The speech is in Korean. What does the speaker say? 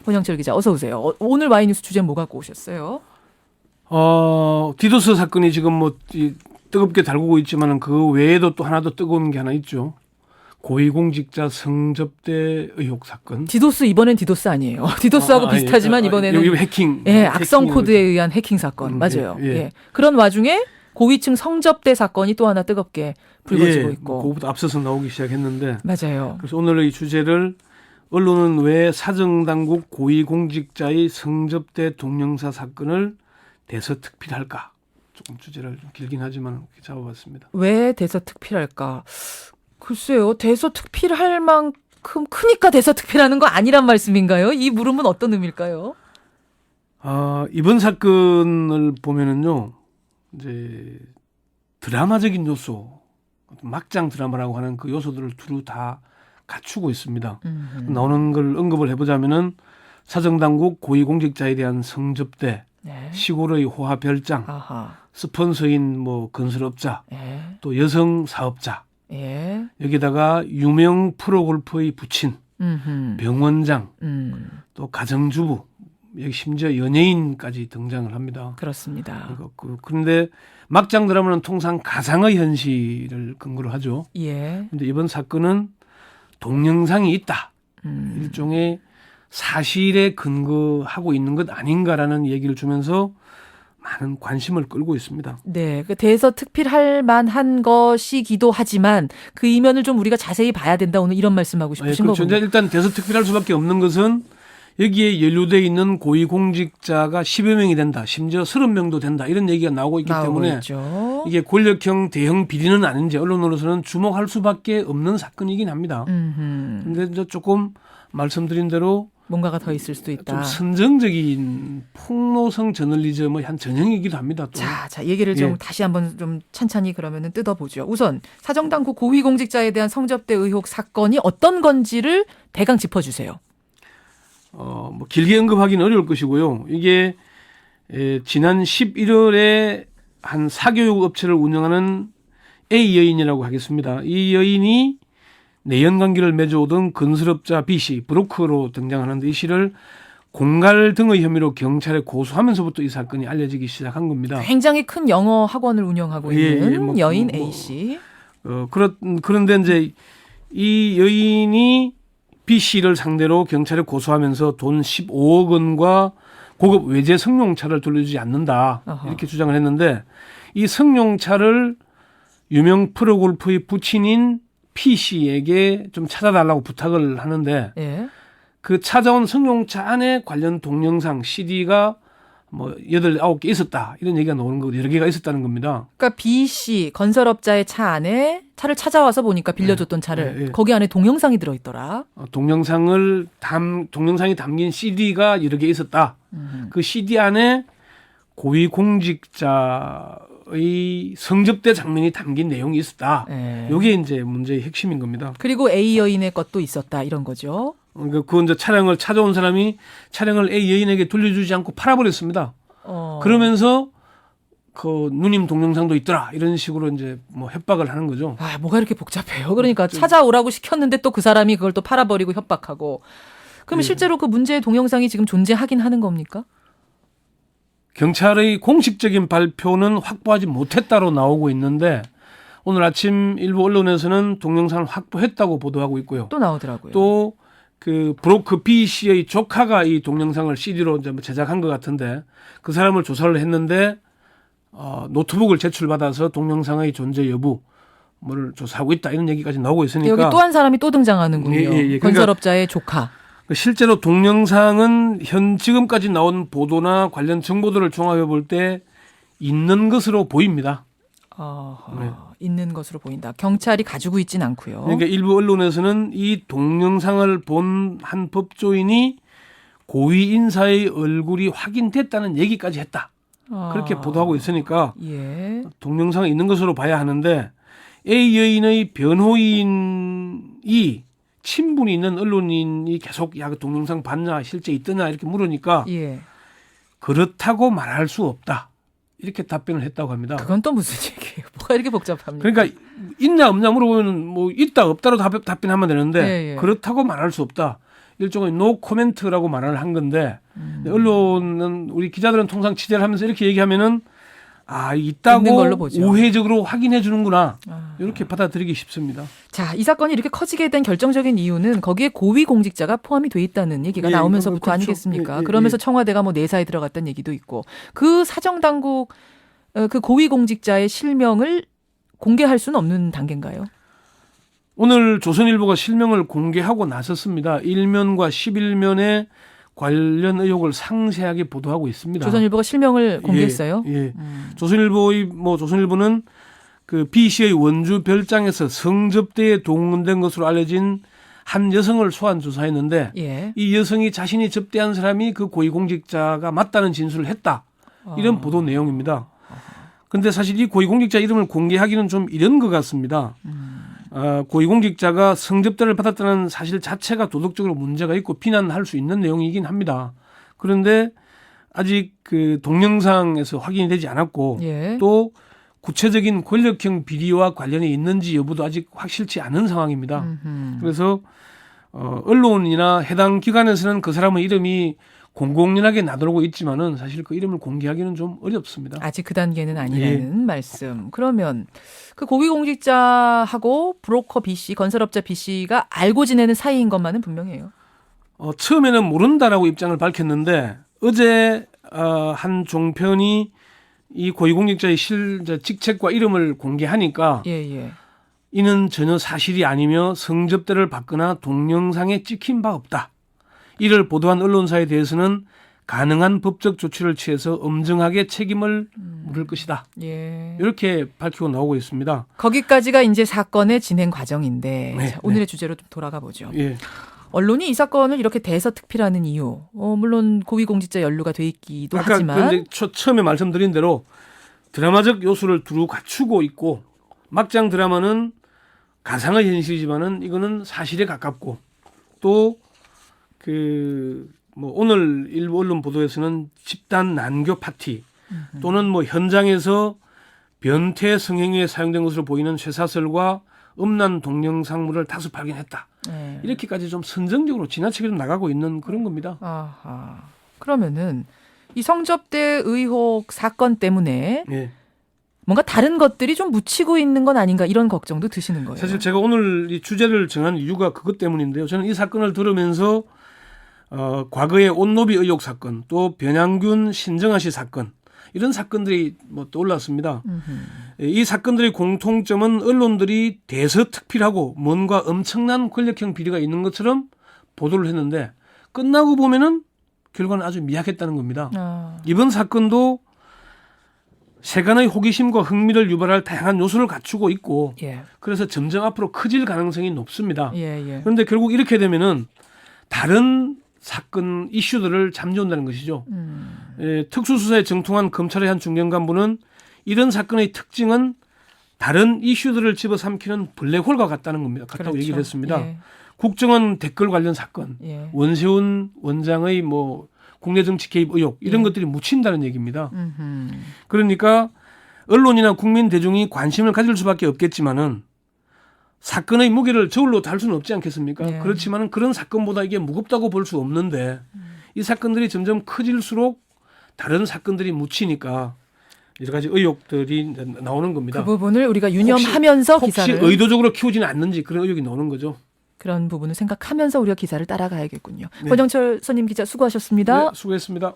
권영철 기자 어서 오세요. 오늘 와이뉴스 주제 뭐 갖고 오셨어요? 디도스 사건이 지금 뭐 뜨겁게 달구고 있지만 그 외에도 또 하나 더 뜨거운 게 하나 있죠. 고위공직자 성접대 의혹 사건. 디도스 이번엔 디도스 아니에요. 디도스하고 비슷하지만 이번에는 여기 해킹. 예, 악성 코드에 의한 해킹 사건 맞아요. 예. 예. 그런 와중에 고위층 성접대 사건이 또 하나 뜨겁게 불거지고 있고. 그거보다 앞서서 나오기 시작했는데. 맞아요. 그래서 오늘 이 주제를 언론은 왜 사정당국 고위공직자의 성접대 동영상 사건을 대서특필할까? 조금 주제를 좀 길긴 하지만 잡아봤습니다. 왜 대서특필할까? 글쎄요. 대서특필할 만큼 크니까 대서특필하는 거 아니란 말씀인가요? 이 물음은 어떤 의미일까요? 이번 사건을 보면은요, 이제 드라마적인 요소, 막장 드라마라고 하는 그 요소들을 두루 다 갖추고 있습니다. 나오는 걸 언급을 해보자면은 사정당국 고위공직자에 대한 성접대, 네. 시골의 호화별장, 아하. 스폰서인 뭐 건설업자, 예. 또 여성 사업자, 예. 여기다가 유명 프로골퍼의 부친, 병원장, 또 가정주부, 여기 심지어 연예인까지 등장을 합니다. 그렇습니다. 그런데 막장 드라마는 통상 가상의 현실을 근거로 하죠. 예. 그런데 이번 사건은 동영상이 있다. 일종의 사실에 근거하고 있는 것 아닌가라는 얘기를 주면서 많은 관심을 끌고 있습니다. 네, 그 대서특필할 만한 것이기도 하지만 그 이면을 좀 우리가 자세히 봐야 된다. 오늘 이런 말씀하고 싶으신 그렇죠. 거군요. 일단 대서특필할 수밖에 없는 것은 여기에 연루되어 있는 고위공직자가 10여 명이 된다. 심지어 30명도 된다. 이런 얘기가 나오고 있기 때문에 있죠. 이게 권력형 대형 비리는 아닌지 언론으로서는 주목할 수밖에 없는 사건이긴 합니다. 그런데 조금 말씀드린 대로 뭔가가 더 있을 수도 있다. 좀 선정적인 폭로성 저널리즘의 한 전형이기도 합니다. 또. 자, 얘기를 좀 다시 한번 좀 찬찬히 그러면은 뜯어보죠. 우선 사정당국 고위공직자에 대한 성접대 의혹 사건이 어떤 건지를 대강 짚어주세요. 뭐 길게 언급하기는 어려울 것이고요. 이게 지난 11월에 한 사교육 업체를 운영하는 A 여인이라고 하겠습니다. 이 여인이 내연 관계를 맺어오던 건설업자 B 씨, 브로커로 등장하는데 이 씨를 공갈 등의 혐의로 경찰에 고소하면서부터 이 사건이 알려지기 시작한 겁니다. 굉장히 큰 영어 학원을 운영하고 있는 여인 A 씨. 그런데 이제 이 여인이 B 씨를 상대로 경찰에 고소하면서 돈 15억 원과 고급 외제 승용차를 돌려주지 않는다. 이렇게 주장을 했는데 이 승용차를 유명 프로골프의 부친인 P 씨에게 좀 찾아달라고 부탁을 하는데 예. 그 찾아온 승용차 안에 관련 동영상 CD가 뭐 8, 9개 있었다. 이런 얘기가 나오는 거고 여러 개가 있었다는 겁니다. 그러니까 B 씨 건설업자의 차 안에 차를 찾아와서 보니까 빌려줬던 차를 거기 안에 동영상이 들어있더라. 동영상이 담긴 CD가 여러 개 있었다. 그 CD 안에 고위공직자의 성접대 장면이 담긴 내용이 있었다. 이게 이제 문제의 핵심인 겁니다. 그리고 A 여인의 것도 있었다 이런 거죠. 그 이제 차량을 찾아온 사람이 차량을 A 여인에게 돌려주지 않고 팔아버렸습니다. 그러면서 그 누님 동영상도 있더라 이런 식으로 이제 뭐 협박을 하는 거죠. 뭐가 이렇게 복잡해요. 그러니까 찾아오라고 시켰는데 또 그 사람이 그걸 또 팔아버리고 협박하고. 그러면 실제로 그 문제의 동영상이 지금 존재하긴 하는 겁니까? 경찰의 공식적인 발표는 확보하지 못했다로 나오고 있는데 오늘 아침 일부 언론에서는 동영상을 확보했다고 보도하고 있고요. 또 나오더라고요. 또 그 브로커 B 씨의 조카가 이 동영상을 CD로 이제 제작한 것 같은데 그 사람을 조사를 했는데 노트북을 제출받아서 동영상의 존재 여부 를 조사하고 있다 이런 얘기까지 나오고 있으니까 여기 또 한 사람이 또 등장하는군요. 그러니까 건설업자의 조카. 실제로 동영상은 지금까지 나온 보도나 관련 정보들을 종합해 볼 때 있는 것으로 보입니다. 있는 것으로 보인다. 경찰이 가지고 있진 않고요. 그러니까 일부 언론에서는 이 동영상을 본 한 법조인이 고위 인사의 얼굴이 확인됐다는 얘기까지 했다. 그렇게 보도하고 있으니까 동영상이 있는 것으로 봐야 하는데 A 여인의 변호인이 친분이 있는 언론인이 계속 그 동영상 봤냐 실제 있더냐 이렇게 물으니까 그렇다고 말할 수 없다. 이렇게 답변을 했다고 합니다. 그건 또 무슨 얘기예요? 뭐가 이렇게 복잡합니까? 그러니까 있냐 없냐 물어보면 뭐 있다 없다로 답변하면 되는데 그렇다고 말할 수 없다. 일종의 노 코멘트라고 말을 한 건데 언론은 우리 기자들은 통상 취재를 하면서 이렇게 얘기하면은 있는 걸로 있다고 보죠. 우회적으로 확인해 주는구나 이렇게 받아들이기 쉽습니다. 자, 이 사건이 이렇게 커지게 된 결정적인 이유는 거기에 고위 공직자가 포함이 돼 있다는 얘기가 예, 나오면서부터 그렇죠. 아니겠습니까? 예, 예, 그러면서 예. 청와대가 뭐 내사에 들어갔다는 얘기도 있고 그 사정당국 그 고위 공직자의 실명을 공개할 수는 없는 단계인가요? 오늘 조선일보가 실명을 공개하고 나섰습니다. 1면과 11면에 관련 의혹을 상세하게 보도하고 있습니다. 조선일보가 실명을 공개했어요? 예. 조선일보는 그 B 씨의 원주 별장에서 성접대에 동원된 것으로 알려진 한 여성을 소환 조사했는데 예. 이 여성이 자신이 접대한 사람이 그 고위공직자가 맞다는 진술을 했다. 이런 보도 내용입니다. 그런데 사실 이 고위공직자 이름을 공개하기는 좀 이른 것 같습니다. 고위공직자가 성접대를 받았다는 사실 자체가 도덕적으로 문제가 있고 비난할 수 있는 내용이긴 합니다. 그런데 아직 그 동영상에서 확인이 되지 않았고 예. 또 구체적인 권력형 비리와 관련이 있는지 여부도 아직 확실치 않은 상황입니다. 그래서 언론이나 해당 기관에서는 그 사람의 이름이 공공연하게 나돌고 있지만은 사실 그 이름을 공개하기는 좀 어렵습니다. 아직 그 단계는 아니라는 말씀. 그러면 그 고위공직자하고 브로커 B 씨, 건설업자 B 씨가 알고 지내는 사이인 것만은 분명해요. 처음에는 모른다라고 입장을 밝혔는데 어제 한 종편이 이 고위공직자의 직책과 이름을 공개하니까 예. 이는 전혀 사실이 아니며 성접대를 받거나 동영상에 찍힌 바 없다. 이를 보도한 언론사에 대해서는 가능한 법적 조치를 취해서 엄정하게 책임을 물을 것이다. 예. 이렇게 밝히고 나오고 있습니다. 거기까지가 이제 사건의 진행 과정인데 네, 자, 오늘의 주제로 좀 돌아가 보죠. 예. 언론이 이 사건을 이렇게 대서특필하는 이유, 물론 고위공직자 연루가 돼 있기도 아까 하지만 처음에 말씀드린 대로 드라마적 요소를 두루 갖추고 있고 막장 드라마는 가상의 현실이지만은 이거는 사실에 가깝고 또 오늘 일부 언론 보도에서는 집단 난교 파티 또는 뭐 현장에서 변태 성행위에 사용된 것으로 보이는 쇠사슬과 음란 동영상물을 다수 발견했다. 네. 이렇게까지 좀 선정적으로 지나치게 좀 나가고 있는 그런 겁니다. 아하. 그러면은 이 성접대 의혹 사건 때문에 예. 뭔가 다른 것들이 좀 묻히고 있는 건 아닌가 이런 걱정도 드시는 거예요. 사실 제가 오늘 이 주제를 정한 이유가 그것 때문인데요. 저는 이 사건을 들으면서 과거의 온노비 의혹 사건, 또 변양균 신정아 씨 사건 이런 사건들이 떠올랐습니다. 이 사건들의 공통점은 언론들이 대서특필하고 뭔가 엄청난 권력형 비리가 있는 것처럼 보도를 했는데 끝나고 보면은 결과는 아주 미약했다는 겁니다. 이번 사건도 세간의 호기심과 흥미를 유발할 다양한 요소를 갖추고 있고 예. 그래서 점점 앞으로 커질 가능성이 높습니다. 예. 그런데 결국 이렇게 되면은 다른 사건 이슈들을 잠재운다는 것이죠. 특수수사에 정통한 검찰의 한 중견 간부는 이런 사건의 특징은 다른 이슈들을 집어삼키는 블랙홀과 같다는 겁니다. 같다고 그렇죠. 얘기를 했습니다. 예. 국정원 댓글 관련 사건, 예. 원세훈 원장의 국내 정치 개입 의혹 이런 예. 것들이 묻힌다는 얘기입니다. 그러니까 언론이나 국민 대중이 관심을 가질 수밖에 없겠지만은 사건의 무게를 저울로 달 수는 없지 않겠습니까? 예. 그렇지만은 그런 사건보다 이게 무겁다고 볼 수 없는데 이 사건들이 점점 커질수록 다른 사건들이 묻히니까 여러 가지 의혹들이 나오는 겁니다. 그 부분을 우리가 유념하면서 혹시 기사를 의도적으로 키우지는 않는지 그런 의혹이 나오는 거죠. 그런 부분을 생각하면서 우리가 기사를 따라가야겠군요. 네. 권영철 선임 기자 수고하셨습니다. 네, 수고했습니다.